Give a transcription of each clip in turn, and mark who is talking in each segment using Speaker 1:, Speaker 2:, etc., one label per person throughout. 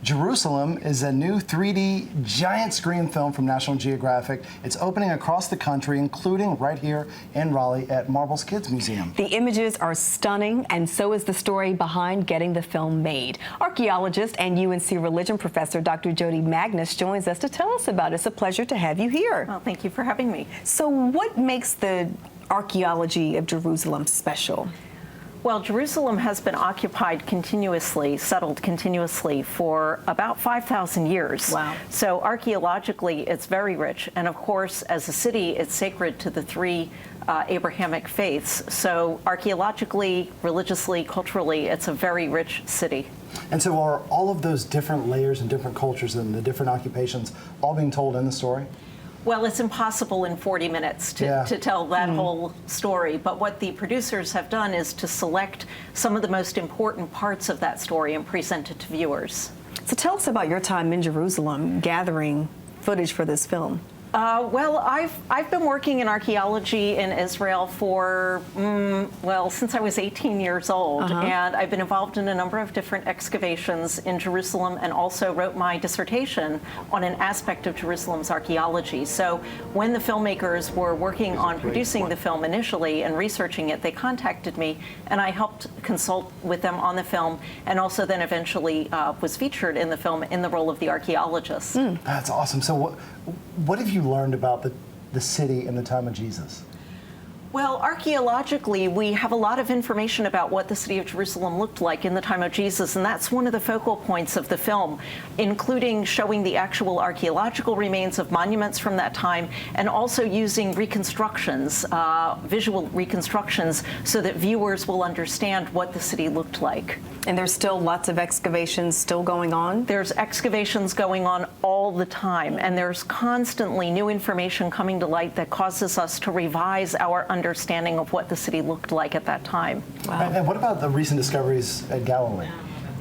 Speaker 1: Jerusalem is a new 3D giant screen film from National Geographic. It's opening across the country, including right here in Raleigh at Marbles Kids Museum.
Speaker 2: The images are stunning, and so is the story behind getting the film made. Archaeologist and UNC religion professor Dr. Jodi Magness joins us to tell us about it. It's a pleasure to have you here.
Speaker 3: Well, thank you for having me.
Speaker 2: So what makes the archaeology of Jerusalem special?
Speaker 3: Well, Jerusalem has been occupied continuously, settled continuously for about 5,000 years.
Speaker 2: Wow.
Speaker 3: So archaeologically, it's very rich. And of course, as a city, it's sacred to the three Abrahamic faiths. So archaeologically, religiously, culturally, it's a very rich city.
Speaker 1: And so are all of those different layers and different cultures and the different occupations all being told in the story?
Speaker 3: Well, it's impossible in 40 minutes to tell that whole story, but what the producers have done is to select some of the most important parts of that story and present it to viewers.
Speaker 2: So tell us about your time in Jerusalem gathering footage for this film.
Speaker 3: Well, I've been working in archaeology in Israel for, since I was 18 years old. And I've been involved in a number of different excavations in Jerusalem and also wrote my dissertation on an aspect of Jerusalem's archaeology. So when the filmmakers were working on producing the film initially and researching it, they contacted me and I helped consult with them on the film, and also then eventually was featured in the film in the role of the archaeologist.
Speaker 1: That's awesome. So what have you learned about the city in the time of Jesus?
Speaker 3: Well, archaeologically, we have a lot of information about what the city of Jerusalem looked like in the time of Jesus, and that's one of the focal points of the film, including showing the actual archaeological remains of monuments from that time, and also using reconstructions, visual reconstructions, so that viewers will understand what the city looked like.
Speaker 2: And there's still lots of excavations still going on?
Speaker 3: There's excavations going on all the time, and there's constantly new information coming to light that causes us to revise our understanding of what the city looked like at that time.
Speaker 1: Wow. And what about the recent discoveries at Galilee?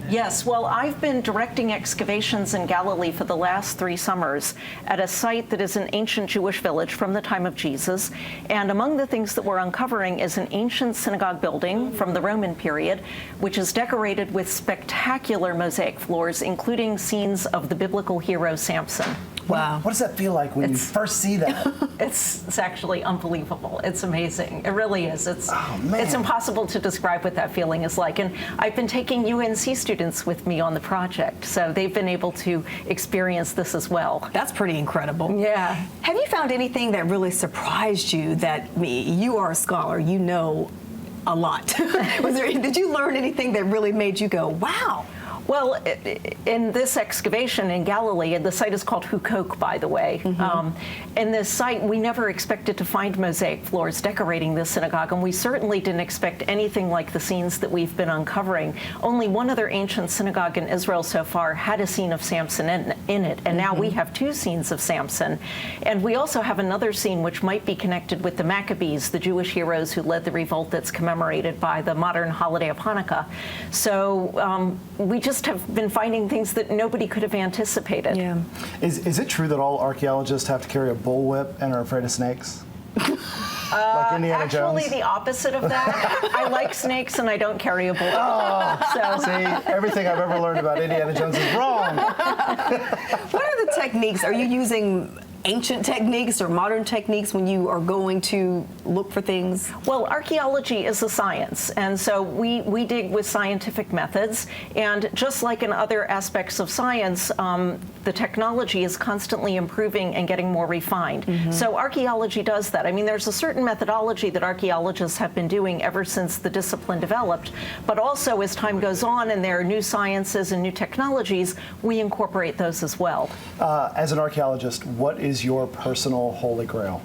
Speaker 3: Yes, well, I've been directing excavations in Galilee for the last 3 summers at a site that is an ancient Jewish village from the time of Jesus. And among the things that we're uncovering is an ancient synagogue building from the Roman period, which is decorated with spectacular mosaic floors, including scenes of the biblical hero Samson.
Speaker 1: Wow. What does that feel like when you first see that?
Speaker 3: It's actually unbelievable. It's amazing. It really is. It's
Speaker 1: man.
Speaker 3: impossible to describe what that feeling is like. And I've been taking UNC students with me on the project, so they've been able to experience this as well.
Speaker 2: That's pretty incredible.
Speaker 3: Yeah.
Speaker 2: Have you found anything that really surprised you that you are a scholar, you know a lot? Did you learn anything that really made you go, wow?
Speaker 3: Well, in this excavation in Galilee, and the site is called Hukok, by the way, in this site, we never expected to find mosaic floors decorating this synagogue, and we certainly didn't expect anything like the scenes that we've been uncovering. Only one other ancient synagogue in Israel so far had a scene of Samson in it, and now we have 2 scenes of Samson. And we also have another scene which might be connected with the Maccabees, the Jewish heroes who led the revolt that's commemorated by the modern holiday of Hanukkah. So we just have been finding things that nobody could have anticipated.
Speaker 2: Yeah.
Speaker 1: Is it true that all archaeologists have to carry a bullwhip and are afraid of snakes? Like Indiana Jones?
Speaker 3: Actually, the opposite of that. I like snakes and I don't carry a bullet.
Speaker 1: See, everything I've ever learned about Indiana Jones is wrong.
Speaker 2: What are the techniques? Are you using ancient techniques or modern techniques when you are going to look for things?
Speaker 3: Well, archaeology is a science, and so we dig with scientific methods, and just like in other aspects of science, the technology is constantly improving and getting more refined. So archaeology does that. I mean, there's a certain methodology that archaeologists have been doing ever since the discipline developed, but also as time goes on and there are new sciences and new technologies, we incorporate those as well.
Speaker 1: As an archaeologist, what is your personal holy grail?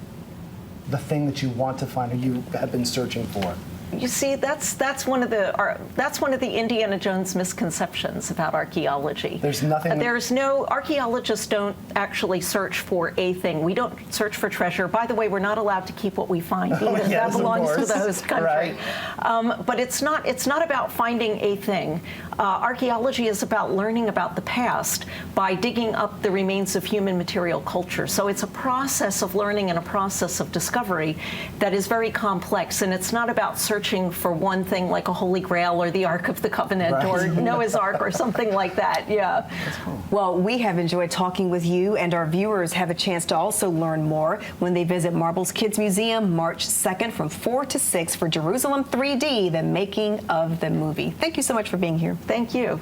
Speaker 1: The thing that you want to find or you have been searching for?
Speaker 3: You see, that's one of the Indiana Jones misconceptions about archaeology.
Speaker 1: There's nothing.
Speaker 3: Archaeologists don't actually search for a thing. We don't search for treasure. By the way, we're not allowed to keep what we find. Yes, that belongs to the host country.
Speaker 1: Right.
Speaker 3: But it's not about finding a thing. Archaeology is about learning about the past by digging up the remains of human material culture. So it's a process of learning and a process of discovery that is very complex, and it's not about searching for one thing like a Holy Grail or the Ark of the Covenant
Speaker 1: Right.
Speaker 3: or Noah's Ark or something like that. Yeah.
Speaker 2: Well, we have enjoyed talking with you, and our viewers have a chance to also learn more when they visit Marbles Kids Museum March 2nd from 4 to 6 for Jerusalem 3D, the making of the movie. Thank you so much for being here.
Speaker 3: Thank you.